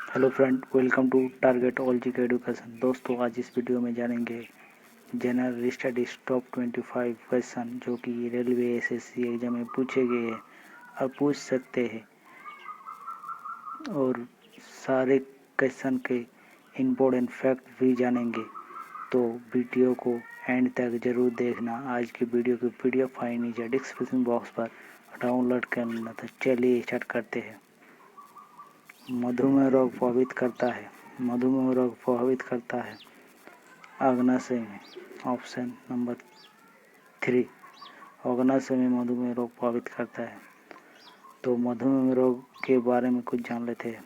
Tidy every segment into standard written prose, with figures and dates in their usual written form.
Hello friend, welcome to target all G K education. दोस्तों, आज इस वीडियो में जानेंगे जनरल स्टडीज टॉप 25 क्वेश्चन जो कि रेलवे एसएससी एग्जाम में पूछे गए हैं और पूछ सकते हैं, और सारे क्वेश्चन के इम्पोर्टेंट फैक्ट भी जानेंगे। तो वीडियो को एंड तक जरूर देखना। आज की वीडियो की पीडीएफ फाइल नीचे डिस्क्रिप्शन बॉक्स पर डाउनलोड करना। तो चलिए स्टार्ट करते हैं। मधुमेह रोग प्रभावित करता है। मधुमेह रोग प्रभावित करता है अग्नाशय में। ऑप्शन नंबर 3, अग्नाशय में मधुमेह रोग प्रभावित करता है। तो मधुमेह रोग के बारे में कुछ जान लेते हैं।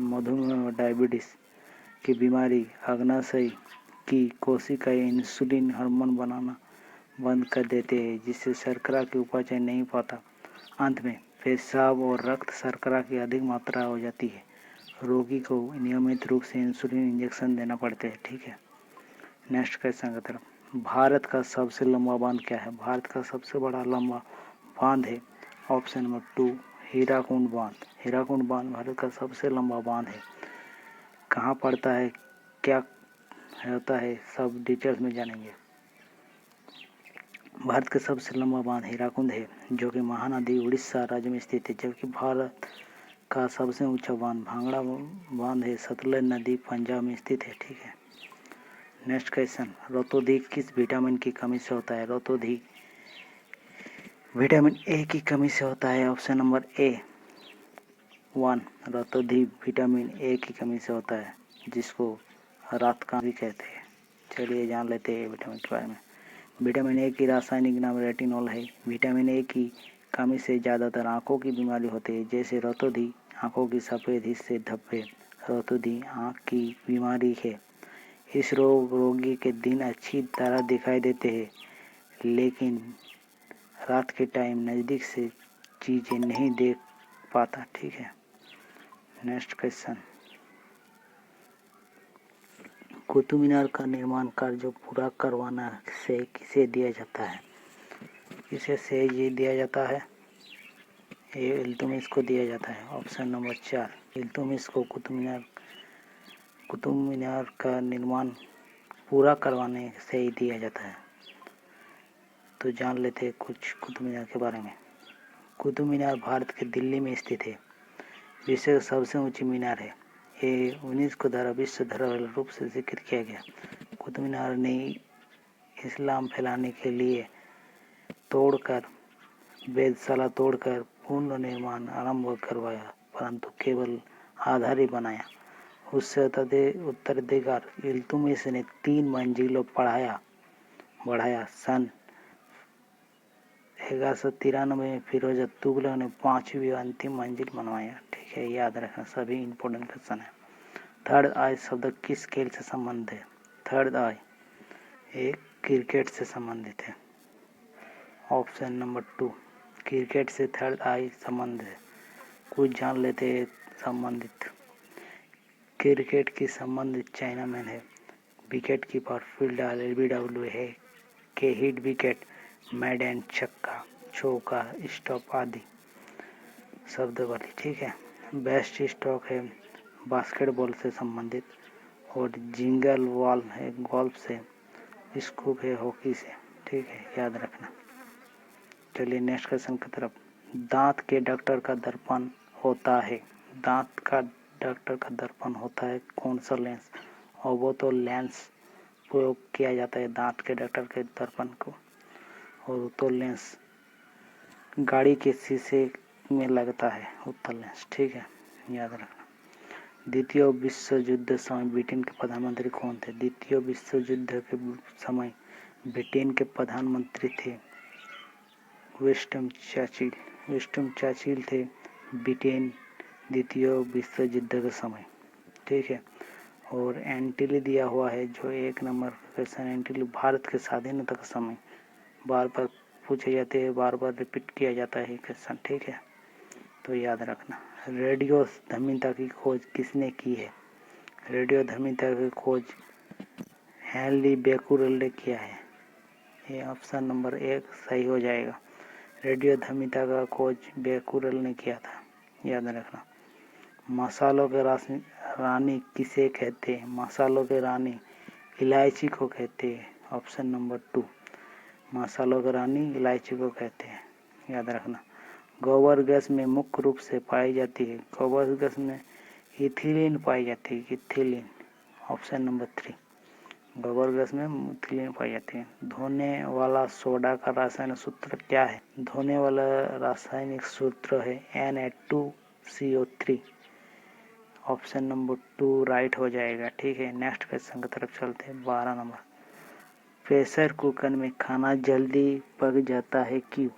मधुमेह और डायबिटीज की बीमारी अग्नाशय की कोशिकाएं इंसुलिन हार्मोन बनाना बंद कर देते हैं, जिससे शर्करा की उपापचय नहीं पाता। अंत में पेशाब और रक्त शर्करा की अधिक मात्रा हो जाती है। रोगी को नियमित रूप से इंसुलिन इंजेक्शन देना पड़ते हैं। ठीक है, नेक्स्ट क्वेश्चन की तरफ। भारत का सबसे लंबा बांध क्या है? भारत का सबसे बड़ा लंबा बांध है ऑप्शन नंबर 2, हीराकुंड बांध। हीराकुंड बांध भारत का सबसे लंबा बांध है। कहाँ पड़ता है, क्या होता है, सब डिटेल्स में जानेंगे। भारत का सबसे लंबा बांध हीराकुंड है, जो कि महानदी उड़ीसा राज्य में स्थित है। जबकि भारत का सबसे ऊंचा बांध भांगड़ा बांध है, सतलज नदी पंजाब में स्थित है। ठीक है, नेक्स्ट क्वेश्चन। रतोधिक किस विटामिन की कमी से होता है? रतोधिक विटामिन ए की कमी से होता है। ऑप्शन नंबर ए 1, रतोधिक विटामिन ए की कमी से होता है, जिसको रात का भी कहते हैं। चलिए जान लेते हैं विटामिन के बारे में। विटामिन ए की रासायनिक नाम रेटिनॉल है। विटामिन ए की कमी से ज़्यादातर आंखों की बीमारी होती है, जैसे रतोधी, आंखों की सफ़ेद हिस्से धब्बे, रतोधी आंख की बीमारी है। इस रोगी के दिन अच्छी तरह दिखाई देते हैं, लेकिन रात के टाइम नज़दीक से चीज़ें नहीं देख पाता। ठीक है, नेक्स्ट क्वेश्चन। कुतुब मीनार का निर्माण कार्य पूरा करवाना से किसे दिया जाता है? किसे श्रेय दिया जाता है? ये इल्तुतमिश को दिया जाता है। ऑप्शन नंबर 4, इल्तुतमिश को कुतुब मीनार का निर्माण पूरा करवाने से ही दिया जाता है। तो जान लेते हैं कुछ कुतुब मीनार के बारे में। कुतुब मीनार भारत के दिल्ली में स्थित है। विश्व की सबसे ऊंची मीनार है। ये यूनेस्को द्वारा विश्व धरोहर रूप से जिक्र किया गया। कुतुब मीनार ने इस्लाम फैलाने के लिए वेधशाला तोड़कर पुनर्निर्माण आरंभ करवाया, परंतु केवल आधार ही बनाया। उससे उत्तराधिकार इल्तुतमिश ने 3 मंजिलों बढ़ाया। सन 1193 में फिरोज तुगलक ने 5वीं अंतिम मंजिल बनवाया। ठीक है, याद रखना, सभी इंपॉर्टेंट क्वेश्चन है। थर्ड आई शब्द किस खेल से संबंधित है? थर्ड आई एक क्रिकेट से संबंधित है। ऑप्शन नंबर 2, क्रिकेट से थर्ड आई संबंधित है। कुछ जान लेते हैं संबंधित। क्रिकेट की संबंधित चाइना में है। विकेट कीपर फील्डर LBW है के हिट विकेट, मैडन, छक्का, चौका, स्टॉप आदि शब्द वाली। ठीक है, बेस्ट स्ट्रोक है बास्केटबॉल से संबंधित, और जिंगल वॉल है गोल्फ से, स्कूप है हॉकी से। ठीक है, याद रखना। चलिए नेक्स्ट क्वेश्चन की तरफ। दांत के डॉक्टर का दर्पण होता है। दांत का डॉक्टर का दर्पण होता है कौन सा लेंस? और वो तो लेंस प्रयोग किया जाता है दांत के डॉक्टर के दर्पण को, और तो लेंस गाड़ी के शीशे में लगता है, उत्तर लेंस। ठीक है, याद रखना। द्वितीय विश्व युद्ध समय ब्रिटेन के प्रधानमंत्री कौन थे? द्वितीय विश्व युद्ध के समय ब्रिटेन के प्रधानमंत्री थे विंस्टन चर्चिल। विंस्टन चर्चिल थे ब्रिटेन द्वितीय विश्व युद्ध के समय। ठीक है, और एंटिली दिया हुआ है जो 1 नंबर क्वेश्चन। एंटिली भारत के स्वाधीनता का समय बार बार पूछे जाते हैं, बार बार रिपीट किया जाता है क्वेश्चन। ठीक है, तो याद रखना। रेडियो धर्मिता की खोज किसने की है? रेडियो धर्मिता की खोज हेनरी बेकुरेल ने किया है। ये ऑप्शन नंबर 1 सही हो जाएगा। रेडियो धर्मिता का खोज बेकुरेल ने किया था, याद रखना। मसालों के रानी किसे कहते हैं? मसालों के रानी इलायची को कहते हैं। ऑप्शन नंबर 2, मसालों की रानी इलायची को कहते हैं, याद रखना। गोबर गैस में मुख्य रूप से पाई जाती है, गोबर गैस में इथिलीन पाई जाती है, इथिलीन। ऑप्शन नंबर 3, गोबर गैस में इथिलीन पाई जाती है। धोने वाला सोडा का रासायनिक सूत्र क्या है? धोने वाला रासायनिक सूत्र है Na2CO3। ऑप्शन नंबर 2 राइट हो जाएगा, ठीक है। नेक्स्ट क्वेश्चन की तरफ चलते हैं, 12 नंबर। प्रेशर कुकर में खाना जल्दी पक जाता है क्यों?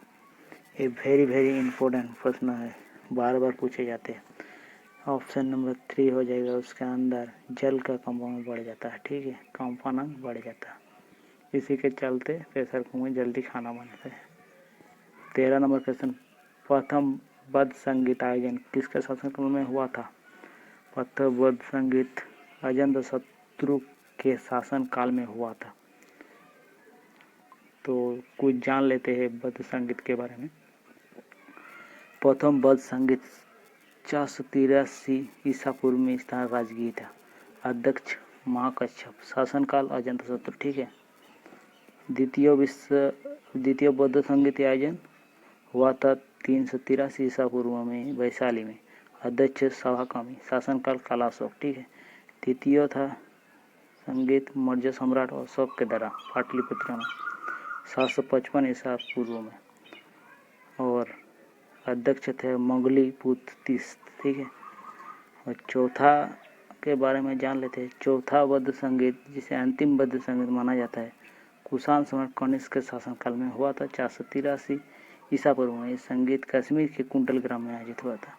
ये वेरी इंपॉर्टेंट प्रश्न है, बार बार पूछे जाते हैं। ऑप्शन नंबर 3 हो जाएगा, उसके अंदर जल का कंपाउंड बढ़ जाता है, ठीक है, कंपाउंड बढ़ जाता है, इसी के चलते प्रेशर कुकर में जल्दी खाना बनता है। 13 नंबर क्वेश्चन, प्रथम बद्ध संगीत आयोजन किसके शासनकाल में हुआ था? प्रथम बद्ध संगीत अजातशत्रु के शासन काल में हुआ था। तो कुछ जान लेते हैं बद्ध संगीत के बारे में। प्रथम बद्ध संगीत 483 ईसा पूर्व में स्थान राजगीर था। अध्यक्ष महाकश्यप, शासनकाल अजातशत्रु, ठीक है। द्वितीय बौद्ध संगीत आयोजन हुआ था 383 ईसा पूर्व में वैशाली में। अध्यक्ष सभाकवि, शासनकाल कालाशोक, ठीक है। तृतीय था संगीत मौर्य सम्राट अशोक के द्वारा पाटलिपुत्र में 755 ईसा पूर्व में, और अध्यक्ष थे मोगली पुत्र तीस, ठीक है। और चौथा के बारे में जान लेते हैं। चौथा बौद्ध संगीत, जिसे अंतिम बौद्ध संगीत माना जाता है, कुषाण सम्राट कनिष्क के शासनकाल में हुआ था 483 ईसा पूर्व में। इस संगीत कश्मीर के कुंडल ग्राम में आयोजित हुआ था।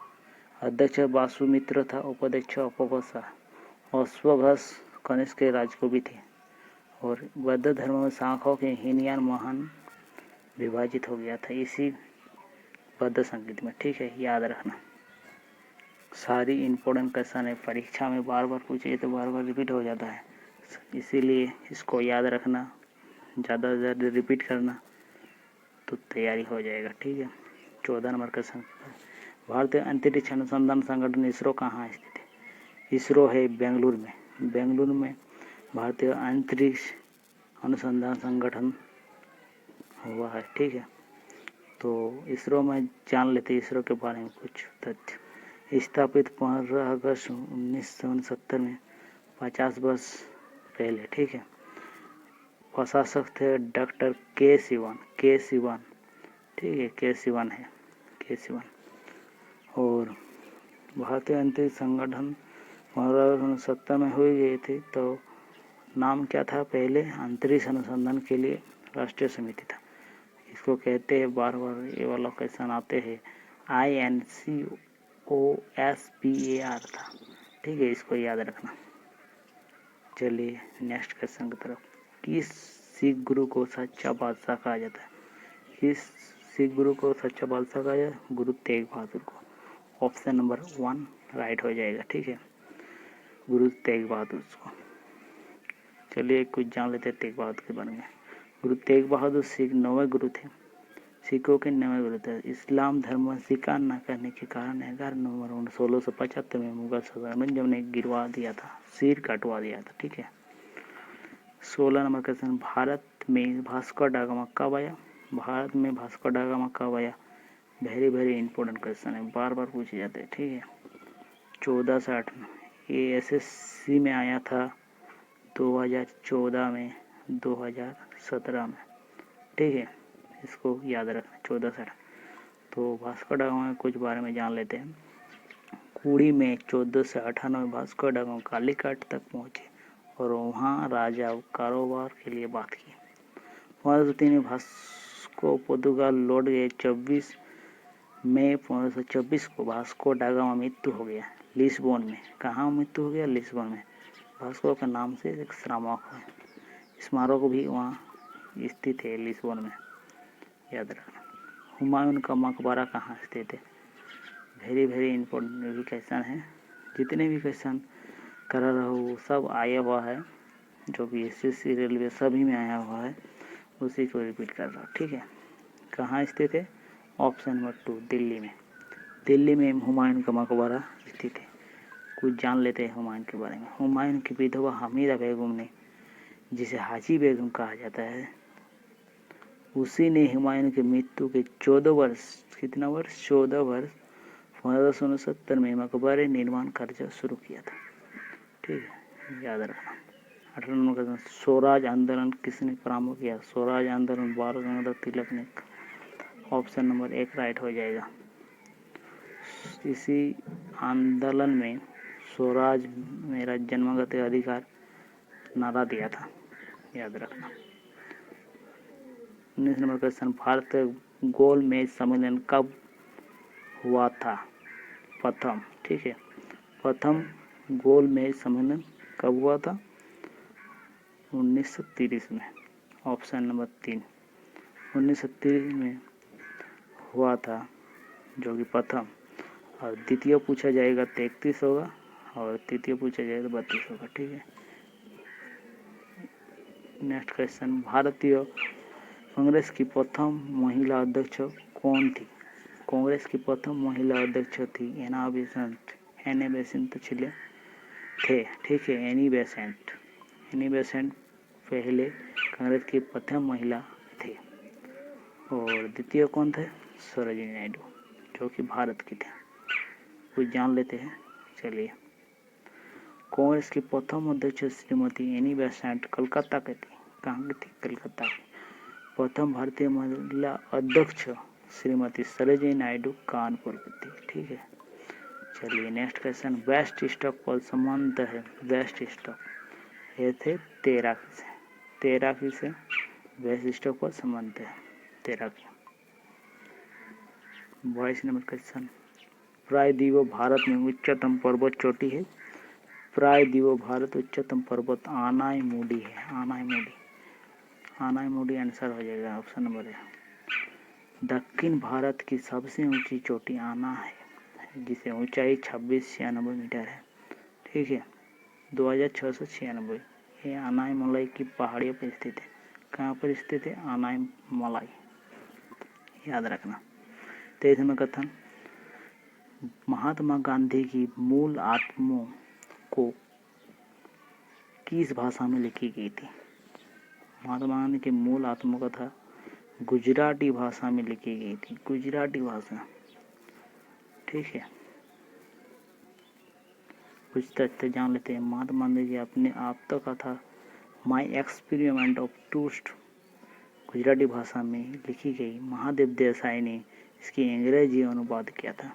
अध्यक्ष वासुमित्र था, उपाध्यक्ष अपवसा। अश्वघोष कनिष्क के राजकवि थे। और बौद्ध धर्म में शाखाओं के हीनयान महान विभाजित हो गया था इसी बौद्ध संगीत में, ठीक है, याद रखना। सारी इम्पोर्टेंट क्वेश्चन है, परीक्षा में बार बार पूछे तो बार बार रिपीट हो जाता है, इसीलिए इसको याद रखना, ज़्यादा से ज़्यादा रिपीट करना तो तैयारी हो जाएगा, ठीक है। 14 नंबर क्वेश्चन, भारतीय अंतरिक्ष अनुसंधान संगठन इसरो कहाँ स्थित है? इसरो है बेंगलुरु में। बेंगलुरु में भारतीय अंतरिक्ष अनुसंधान संगठन हुआ है, ठीक है। तो इसरो में जान लेते हैं इसरो के बारे में कुछ तथ्य। स्थापित 15 अगस्त 1969 में, 50 वर्ष पहले, ठीक है। प्रशासक थे डॉक्टर के सिवन, ठीक है, के सिवन है, के सिवन। और भारतीय अंतरिक्ष संगठन 1969 में हुई गई थी, तो नाम क्या था पहले? अंतरिक्ष अनुसंधान के लिए राष्ट्रीय समिति था। इसको कहते हैं, बार बार ये वाला क्वेश्चन आते हैं, INCOSPAR था, ठीक है, इसको याद रखना। चलिए नेक्स्ट क्वेश्चन की तरफ। किस सिख गुरु को सच्चा बादशाह कहा जाता है? किस सिख गुरु को सच्चा बादशाह कहा जाता है? गुरु तेग बहादुर को। ऑप्शन नंबर 1 राइट हो जाएगा, ठीक है, गुरु तेग बहादुर को। चलिए कुछ जान लेते हैं तेग बहादुर के बारे में। गुरु तेग बहादुर सिख 9वें गुरु थे, सिखों के 9वें गुरु थे। इस्लाम धर्म स्वीकार न करने के कारण 11 नवंबर 1675 में मुगल शासक औरंगजेब ने गिरवा दिया था, सिर कटवा दिया था, ठीक है। 16 नंबर क्वेश्चन, भारत में भास्को डा गामा कब आया? भारत में भास्को डा गामा कब आया? वेरी इंपॉर्टेंट क्वेश्चन है, बार बार पूछे जाते हैं, ठीक है। 1460 में। ये SSC में आया था 2014 में, 2017 में, ठीक है, इसको याद रखना 1460। तो भास्को डा गामा में कुछ बारे में जान लेते हैं। कुड़ी में 1498 में भास्को डा गामा कालीकट तक पहुंचे और वहाँ राजा कारोबार के लिए बात की। 1503 में भास्को पोर्तुगाल लौट गए। 24 मई 1524 को भास्को डा गामा मृत्यु हो गया लिस्बोन में। कहाँ मृत्यु हो गया? लिस्बोन में। भास्को के नाम से एक स्मारक भी वहाँ स्थित है, लिस्बोन में, याद रखना। हुमायूं का मकबरा कहाँ स्थित है? वेरी इंपॉर्टेंट भी क्वेश्चन है, जितने भी क्वेश्चन कर रहा हो वो सब आया हुआ है, जो भी SSC रेलवे सभी में आया हुआ है, उसी को रिपीट कर रहा हूँ, ठीक है। कहाँ स्थित है? ऑप्शन नंबर 2 दिल्ली में। दिल्ली में हुमायूं का मकबरा स्थित है। कुछ जान लेते हैं हुमायूं के बारे में। हुमायूं की विधवा हमीदा बेगम ने, जिसे हाजी बेगम कहा जाता है, उसी ने हुमायूं की मृत्यु के 14 वर्ष, कितना वर्ष, 14 वर्ष 1569 में मकबरे निर्माण कार्य शुरू किया था। ठीक है, याद रखना। 18 नंबर का स्वराज आंदोलन किसने प्रारंभ किया? स्वराज आंदोलन बाल गंगाधर तिलक ने। ऑप्शन नंबर 1 राइट हो जाएगा। इसी आंदोलन में स्वराज मेरा जन्मगत अधिकार नारा दिया था, याद रखना। 19 नंबर क्वेश्चन, भारत गोल मेज सम्मेलन कब हुआ था? प्रथम, ठीक है, प्रथम गोल मेज सम्मेलन कब हुआ था? 1930 में। ऑप्शन नंबर 3 1930 में हुआ था, जो कि प्रथम। और द्वितीय पूछा जाएगा 33 होगा, और तृतीय पूछा जाएगा 32 होगा। ठीक है, नेक्स्ट क्वेश्चन, भारतीय कांग्रेस की प्रथम महिला अध्यक्ष कौन थी? कांग्रेस की प्रथम महिला अध्यक्ष थी एना बेसेंट थे। ठीक है, एनी बेसेंट पहले कांग्रेस की प्रथम महिला थे। और द्वितीय कौन थे? सरोजिनी नायडू, जो कि भारत की थे। कुछ जान लेते हैं, चलिए। कांग्रेस की प्रथम अध्यक्ष श्रीमती एनी बेसेंट कलकत्ता की थी। कहाँ की थी? कलकत्ता की। प्रथम भारतीय महिला अध्यक्ष श्रीमती सरोजिनी नायडू कानपुर की थी। ठीक है, चलिए नेक्स्ट क्वेश्चन, वेस्ट स्टॉक पर संबंध है। वेस्ट स्टॉक ये थे तैराकी से वेस्ट स्टॉक पर संबंध है, तैराकी। 22 नंबर क्वेश्चन, प्रायद्वीप भारत में उच्चतम पर्वत चोटी है। प्रायद्वीप भारत उच्चतम पर्वत आनाईमुडी है। आनाईमुडी आंसर हो जाएगा, ऑप्शन नंबर है। दक्षिण भारत की सबसे ऊंची चोटी आना है, जिसे ऊंचाई 2696 मीटर है। ठीक है, 2696। ये आनाईमलाई की पहाड़ियों पर स्थित है। कहाँ पर स्थित है? आनाईमलाई, याद रखना। 23 नंबर कथन, महात्मा गांधी की मूल आत्मों को किस भाषा में लिखी गई थी? महात्मा गांधी की मूल आत्मकथा गुजराती भाषा में लिखी गई थी। गुजराती भाषा, ठीक है। कुछ तथ्य जान लेते हैं। महात्मा गांधी जी अपने आत्मकथा my experiment of truth Gujarati भाषा में लिखी गई। महादेव देसाई ने इसकी अंग्रेजी अनुवाद किया था।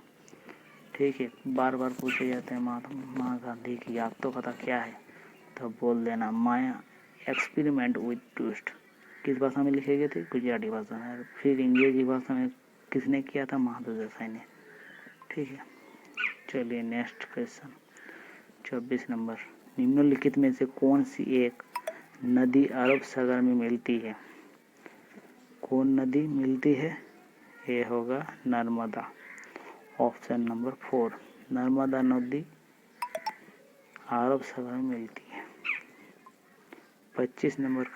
ठीक है, बार बार पूछे जाते हैं महात्मा गांधी की आत्मकथा क्या है, तो बोल देना माई एक्सपेरिमेंट विद ट्रूथ। किस भाषा में लिखे गए थे? गुजराती भाषा में। फिर अंग्रेजी भाषा में किसने किया था? महादेव देसाई ने। ठीक है, चलिए नेक्स्ट क्वेश्चन 24 नंबर, निम्नलिखित में से कौन सी एक नदी अरब सागर में मिलती है? कौन नदी मिलती है? ये होगा नर्मदा। ऑप्शन नंबर 4 नर्मदा नदी अरब सागर में मिलती है। 25 नंबर,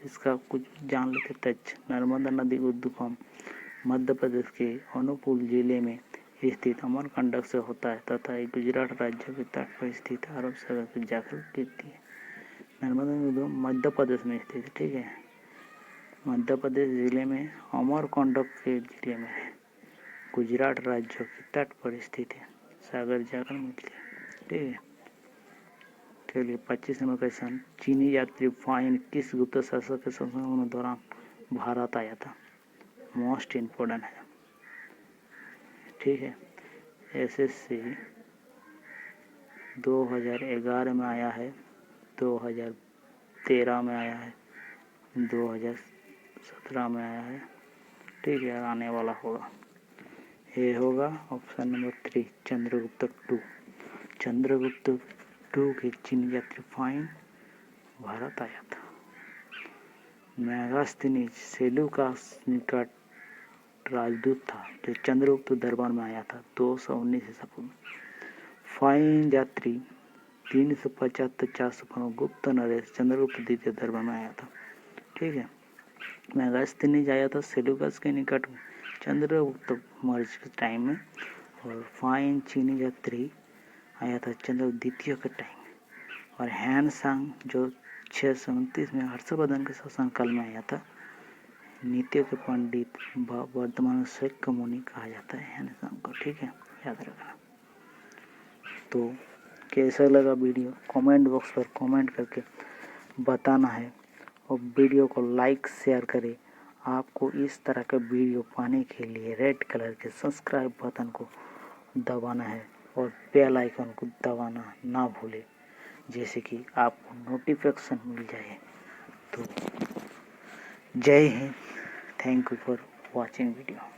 इसका कुछ जान लेते तथ्य। नर्मदा नदी उद्गम मध्य प्रदेश के अनूपपुर जिले में स्थित अमरकंटक से होता है तथा गुजरात राज्य के तट पर स्थित अरब सागर से जाकर गिरती है। नर्मदा नदी मध्य प्रदेश में स्थित है। ठीक है, मध्य प्रदेश जिले में अमरकंटक के जिले में है, गुजरात राज्य के तट पर स्थित है, सागर जाकर मिलती है। ठीक है, चलिए 25 नंबर क्वेश्चन, चीनी यात्री फाइन किस गुप्त शासक के शासन के दौरान भारत आया था? मोस्ट इम्पोर्टेंट है। ठीक है, एसएससी 2011 में आया है, 2013 में आया है, 2017 में आया है। ठीक है, आने वाला होगा, ये होगा option number 3 Chandragupta two. Chandragupta two के चीनी यात्री फाइन भारत आया था। मेगास्थनीज सेलूकस निकट राजदूत था जो चंद्रगुप्त दरबार में आया था 219 ईसा पूर्व। फाइन यात्री 375-400 गुप्त नरेश चंद्रगुप्त द्वितीय दरबार में आया था। ठीक है, मेगास्थनीज आया था सेलूकस के निकट चंद्रगुप्त मौर्य के टाइम में, और फाइन चीनी यात्री आया था चंद्र द्वितीय के टाइम। और हैन सांग जो 629 में हर्षवर्धन के शासनकाल में आया था। नीतियों के पंडित वर्तमान शैक्य मुनि कहा जाता है हैन सांग को, ठीक है, याद रखना। तो कैसा लगा वीडियो कमेंट बॉक्स पर कमेंट करके बताना है और वीडियो को लाइक शेयर करें। आपको इस तरह के वीडियो पाने के लिए रेड कलर के सब्सक्राइब बटन को दबाना है और बेल आइकन को दबाना ना भूलें, जैसे कि आपको नोटिफिकेशन मिल जाए। तो जय Hind, thank you for watching video.